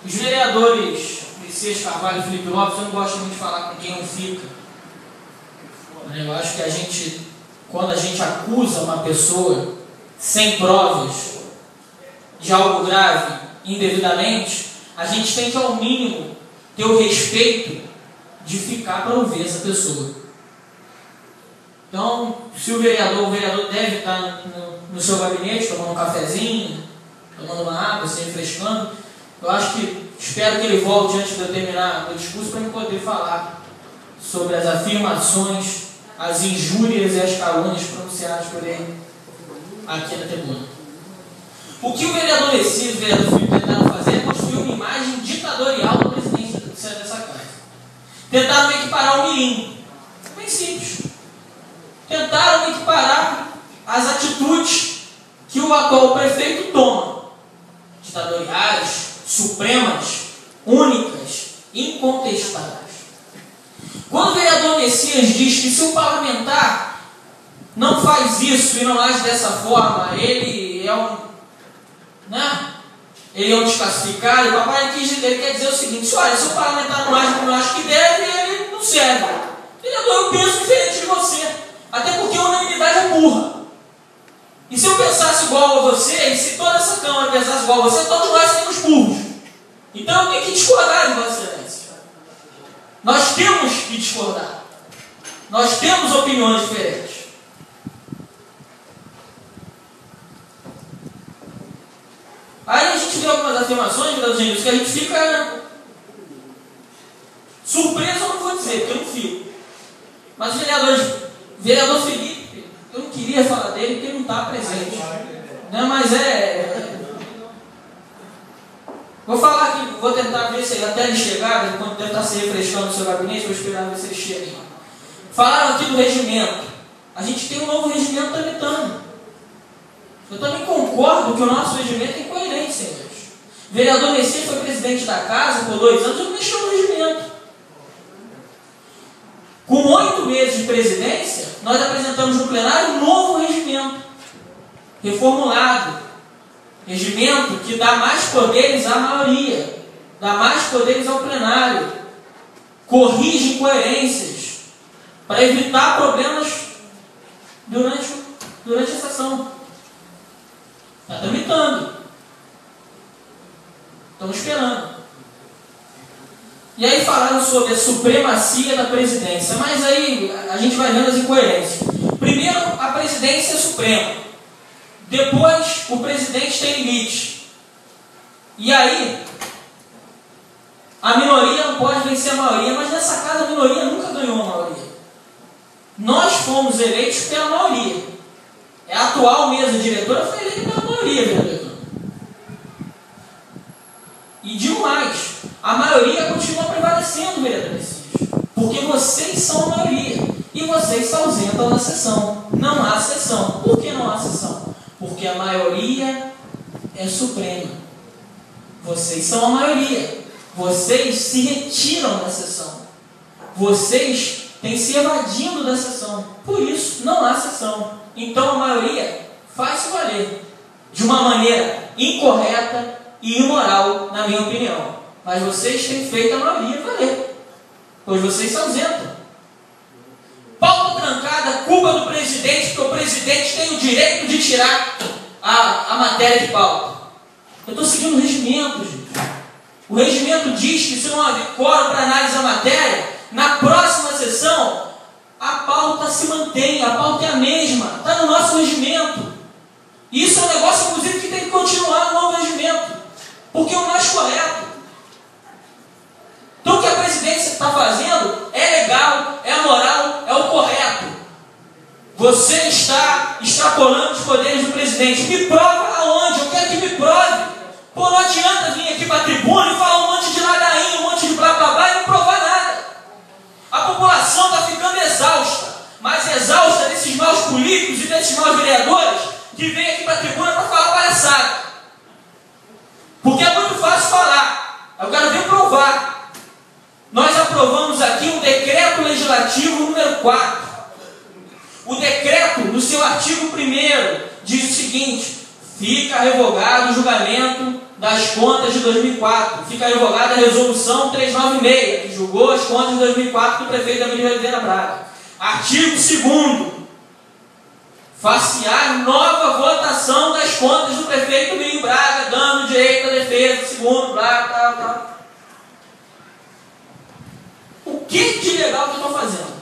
Os vereadores Messias Carvalho e Felipe Lopes, eu não gosto muito de falar com quem não fica. Eu acho que quando a gente acusa uma pessoa sem provas de algo grave, indevidamente, a gente tem que, ao mínimo, ter o respeito de ficar para ouvir essa pessoa. Então, se o vereador deve estar no seu gabinete, tomando um cafezinho, tomando uma água, se refrescando, espero que ele volte antes de eu terminar o discurso para eu poder falar sobre as afirmações, as injúrias e as calúnias pronunciadas por ele aqui na tribuna. O que o vereador Messias e o vereador Felipe tentaram fazer é construir uma imagem ditatorial do presidente dessa casa. Tentaram equiparar o mirim. Bem simples. Tentaram equiparar as atitudes que o atual prefeito toma. Ditatoriais, supremas, únicas, incontestáveis. Quando o vereador Messias diz que se o parlamentar não faz isso e não age dessa forma, ele é um desclassificado, o papai ele quer dizer o seguinte: olha, se o parlamentar não age como eu acho que deve, ele não serve. Vereador, eu penso diferente de você, até porque a unanimidade é burra. E se eu pensasse igual a você, e se toda essa Câmara pensasse igual a você, todos nós seríamos burros. Então eu tenho que discordar de Vossa Excelência. Nós temos que discordar. Nós temos opiniões diferentes. Aí a gente vê algumas afirmações, vereador Gênesis, que a gente fica surpreso, eu não vou dizer, porque eu não fico. Mas o vereador Felipe, eu não queria falar dele porque ele não está presente. Né? Mas vou falar aqui, vou tentar ver se ele, até ele chegar, enquanto deve estar se refrescando no seu gabinete, vou esperar ver se ele chega. Falaram aqui do regimento. A gente tem um novo regimento tramitando. Eu também concordo que o nosso regimento é incoerente, senhores. O vereador Messias foi presidente da casa por 2 anos e não mexeu no regimento. Com 8 meses de presidência, nós apresentamos no plenário um novo regimento, reformulado. Regimento que dá mais poderes à maioria, dá mais poderes ao plenário, corrige incoerências, para evitar problemas durante a sessão. Está tramitando. Estamos esperando. E aí falaram sobre a supremacia da presidência, mas aí a gente vai vendo as incoerências. Primeiro, a presidência é suprema. Depois, o presidente tem limite. E aí, a minoria não pode vencer a maioria, mas nessa casa a minoria nunca ganhou a maioria. Nós fomos eleitos pela maioria. A atual mesa diretora foi eleita pela maioria, vereador. E digo mais, a maioria continua prevalecendo, vereador Messias, porque vocês são a maioria e vocês se ausentam da sessão. Não há sessão. Por que não há sessão? Porque a maioria é suprema. Vocês são a maioria. Vocês se retiram da sessão. Vocês têm se evadindo da sessão. Por isso, não há sessão. Então a maioria faz-se valer de uma maneira incorreta e imoral, na minha opinião. Mas vocês têm feito a maioria valer, pois vocês se ausentam. Pauta trancada, culpa do presidente, porque o presidente tem o direito de tirar a matéria de pauta. Eu estou seguindo o regimento, gente. O regimento diz que se não haver quórum para análise da matéria, na próxima sessão a pauta se mantém, a pauta é a mesma, está no nosso regimento. E isso é um negócio, inclusive, que tem que continuar no novo regimento, porque é o mais correto. Então o que a presidência está fazendo é legal, é moral, é o correto. Você está extrapolando os poderes do presidente. Me prova aonde? Eu quero que me prove. Pô, não adianta vir aqui para a tribuna e falar um monte de ladainha, um monte de blá blá blá e não provar nada. A população está ficando exausta, mas exausta desses maus políticos e desses maus vereadores que vêm aqui para a tribuna para falar palhaçada. Porque é muito fácil falar, eu quero ver provar. Nós aprovamos aqui um decreto legislativo número 4. O decreto, no seu artigo 1º, diz o seguinte: fica revogado o julgamento das contas de 2004. Fica revogada a resolução 396, que julgou as contas de 2004 do prefeito Emílio Oliveira Braga. Artigo 2º. Facear nova votação das contas do prefeito Emílio Braga, dando direito à defesa, segundo, tal. O que de legal que eu estou fazendo?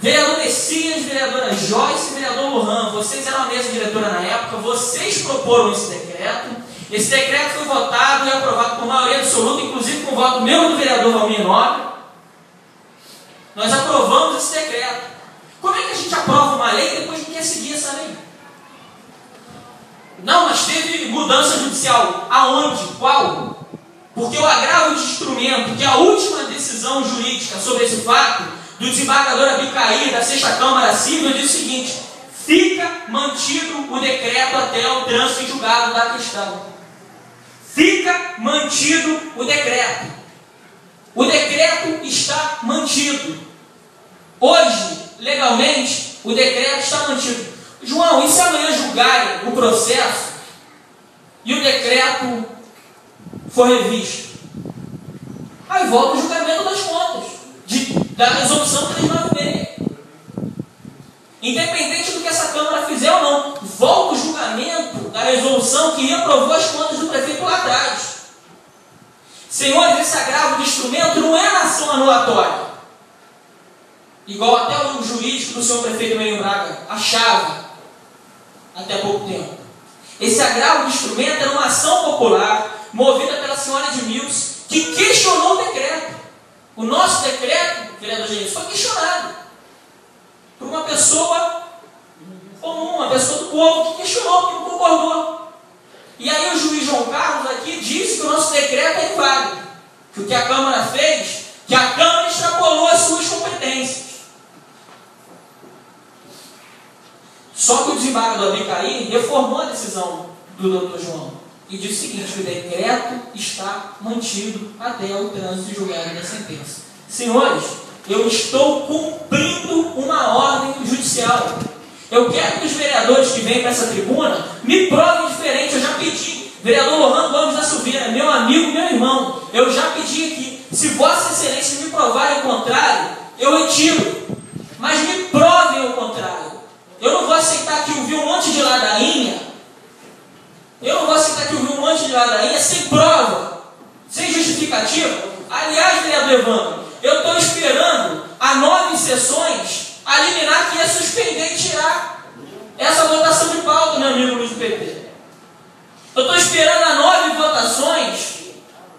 Vereador Messias, vereadora Joyce e vereador Lohan, vocês eram a mesa diretora na época, vocês proporam esse decreto. Esse decreto foi votado e aprovado por maioria absoluta, inclusive com o voto meu e do vereador Valmir Nobre. Nós aprovamos esse decreto. Como é que a gente aprova uma lei e depois não quer seguir essa lei? Não, mas teve mudança judicial. Aonde? Qual? Porque o agravo de instrumento, que é a última decisão jurídica sobre esse fato, do desembargador Abicaí, da 6ª Câmara Civil, diz o seguinte: fica mantido o decreto até o trânsito em julgado da questão. Fica mantido o decreto. O decreto está mantido. Hoje, legalmente, o decreto está mantido. João, e se amanhã julgarem o processo e o decreto for revisto? Aí volta o julgamento das contas, da resolução 396. Independente do que essa Câmara fizer ou não, volta o julgamento da resolução que aprovou as contas do prefeito lá atrás. Senhores, esse agravo de instrumento não é ação anulatória, igual até o jurídico do senhor prefeito Emílio Braga achava até pouco tempo. Esse agravo de instrumento era uma ação popular movida pela senhora Edmilson, que questionou o decreto. O nosso decreto, vereador Genilson, foi questionado por uma pessoa comum, uma pessoa do povo, que questionou, que não concordou. E aí o juiz João Carlos aqui disse que o nosso decreto é inválido, que o que a Câmara fez, que a Câmara extrapolou as suas competências. Só que o desembargador Abicaí reformou a decisão do Dr. João e disse o seguinte: que o decreto está mantido até o trânsito julgado da sentença. Senhores, eu estou cumprindo uma ordem judicial. Eu quero que os vereadores que vêm para essa tribuna me provem diferente. Eu já pedi, vereador Lohan Gomes da Silveira, meu amigo, meu irmão, eu já pedi aqui, se Vossa Excelência me provarem o contrário, eu retiro, mas me provem o contrário. Eu não vou aceitar que ouvir um monte de ladainha, sem prova, sem justificativa. Aliás, vereador Evandro, eu estou esperando há 9 sessões a liminar que ia suspender e tirar essa votação de pauta, meu amigo Luiz do PT. Eu estou esperando há 9 votações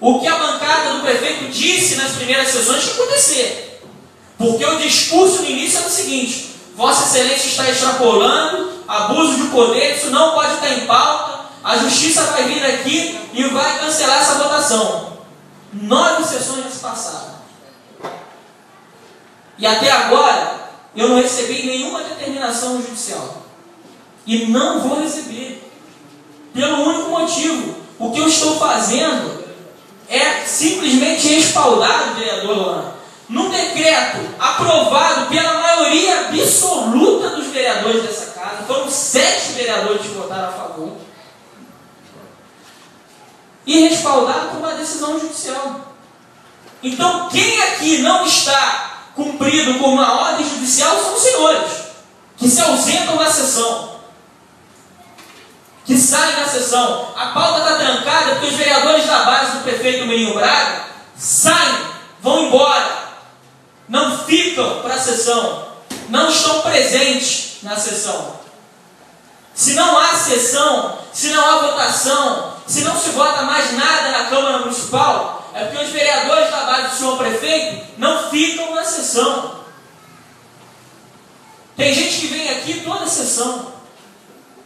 o que a bancada do prefeito disse nas primeiras sessões que ia acontecer. Porque o discurso no início era o seguinte: Vossa Excelência está extrapolando, abuso de poder, isso não pode estar em pauta, a justiça vai vir aqui e vai cancelar essa votação. 9 sessões se passaram. E até agora, eu não recebi nenhuma determinação judicial. E não vou receber. Pelo único motivo: o que eu estou fazendo é simplesmente respaldado, vereador Lohan, num decreto aprovado pela maioria absoluta dos vereadores dessa casa. Foram 7 vereadores que votaram a favor. E respaldado por uma decisão judicial. Então, quem aqui não está cumprido com uma ordem judicial são os senhores, que se ausentam da sessão, que saem da sessão. A pauta está trancada porque os vereadores da base do prefeito Emílio Braga saem, vão embora, não ficam para a sessão, não estão presentes na sessão. Se não há sessão, se não há votação, se não se vota mais nada na Câmara Municipal, é porque os vereadores da base do senhor prefeito não ficam na sessão. Tem gente que vem aqui toda a sessão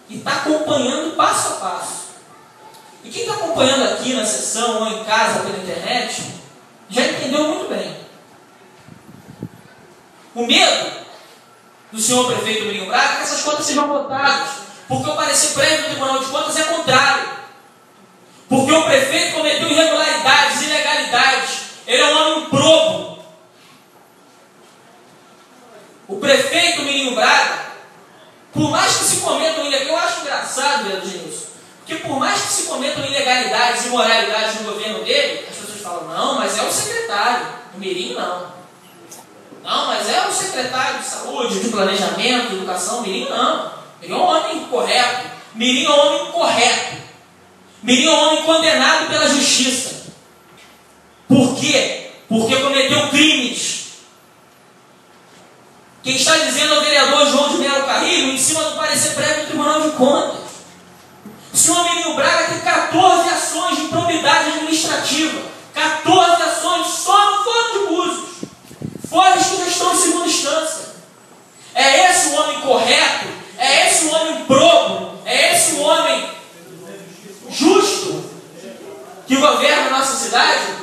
e está acompanhando passo a passo. E quem está acompanhando aqui na sessão ou em casa pela internet já entendeu muito bem. O medo do senhor prefeito Emílio Braga é que essas contas sejam votadas, porque o parecer prévio do Tribunal de Contas é contrário. Porque o prefeito cometeu irregularidades, ilegalidades. Ele é um homem improbo. O prefeito Emílio Braga, por mais que se cometam ilegalidades, eu acho engraçado, vereador Genilson, porque por mais cometam ilegalidades e imoralidades no governo dele, as pessoas falam, não, mas é o secretário. O Mirim, não. Não, mas é o secretário de saúde, de planejamento, de educação. Mirim, não. Mirim é um homem correto. Mirim é um homem correto. Mirim é um homem condenado pela justiça. Por quê? Porque cometeu crimes. Quem está dizendo é o vereador João de Melo Carrilho, em cima do parecer prévio do Tribunal de Contas. O senhor Mirinho Braga tem 14 ações de improbidade administrativa. 14 ações só no Fórum de Búzios. Fora as que já estão em segunda instância. É esse o homem correto? É esse o homem probo? É esse o homem justo que governa a nossa cidade?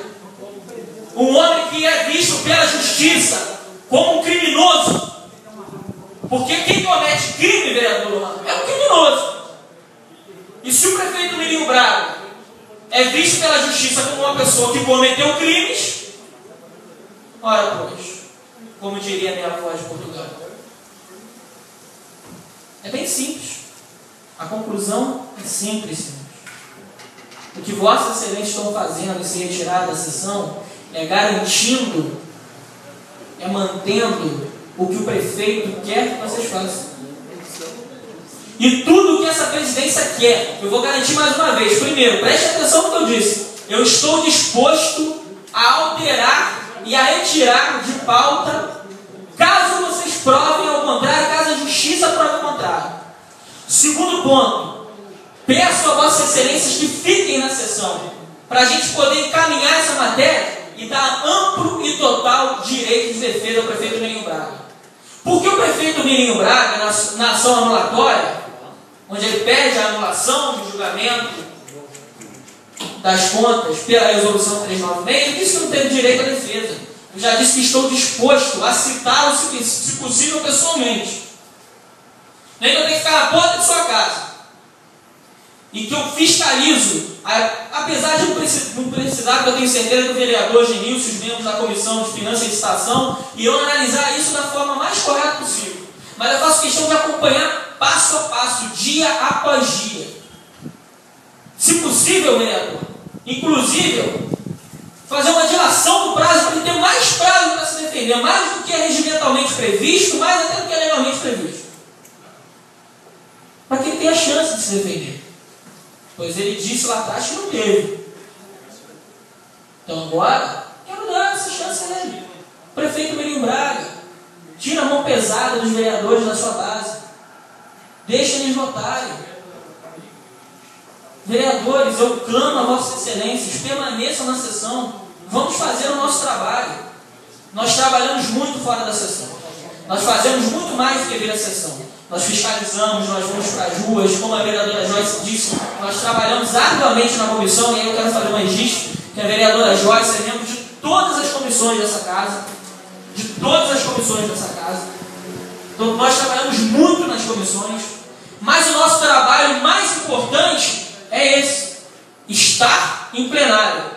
Um homem que é visto pela justiça como um criminoso. Porque quem comete crime, vereador, é um criminoso. E se o prefeito Mirinho Braga é visto pela justiça como uma pessoa que cometeu crimes, ora pois, como diria a minha avó de Portugal, é bem simples. A conclusão é simples. O que Vossas Excelências estão fazendo em se retirar da sessão é garantindo, é mantendo o que o prefeito quer que vocês façam. E tudo o que essa presidência quer, eu vou garantir mais uma vez. Primeiro, preste atenção no que eu disse. Eu estou disposto a alterar e a retirar de pauta, caso vocês provem ao contrário, caso a justiça prove ao contrário. Segundo ponto, peço a Vossas Excelências que fiquem na sessão, para a gente poder encaminhar essa matéria e dar amplo e total direito de defesa ao prefeito Mirinho Braga. Porque o prefeito Mirinho Braga, na ação anulatória, onde ele pede a anulação do julgamento das contas pela resolução 396, ele disse que não teve direito à defesa. Eu já disse que estou disposto a citá-lo, se possível, pessoalmente. Nem que eu tenho que ficar na porta de sua casa. E que eu fiscalizo, apesar de não precisar, que eu tenho certeza do vereador Genilson, os membros da Comissão de Finanças e Licitação, e eu analisar isso da forma mais correta possível. Mas eu faço questão de acompanhar passo a passo, dia após dia. Se possível, vereador, inclusive, fazer uma dilação do prazo para ele ter mais prazo para se defender, mais do que é regimentalmente previsto, mais até do que é legalmente previsto. Para que ele tenha chance de se defender. Pois ele disse lá atrás que não teve. Então agora, quero dar essa chance a ele. Prefeito Mirinho Braga, tira a mão pesada dos vereadores da sua base. Deixa eles votarem. Vereadores, eu clamo a Vossas Excelências, permaneçam na sessão. Vamos fazer o nosso trabalho. Nós trabalhamos muito fora da sessão. Nós fazemos muito mais do que vir à sessão. Nós fiscalizamos, nós vamos para as ruas, como a vereadora Joyce disse, nós trabalhamos arduamente na comissão, e aí eu quero fazer um registro, que a vereadora Joyce é membro de todas as comissões dessa casa, então nós trabalhamos muito nas comissões, mas o nosso trabalho mais importante é esse, estar em plenário.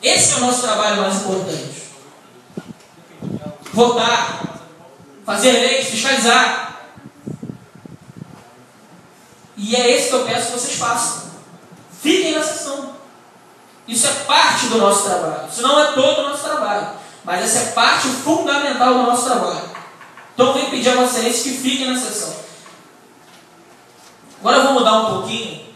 Esse é o nosso trabalho mais importante. Votar, fazer leis, fiscalizar. E é esse que eu peço que vocês façam. Fiquem na sessão. Isso é parte do nosso trabalho. Isso não é todo o nosso trabalho. Mas essa é parte fundamental do nosso trabalho. Então eu venho pedir a Vossa Excelência que fiquem na sessão. Agora eu vou mudar um pouquinho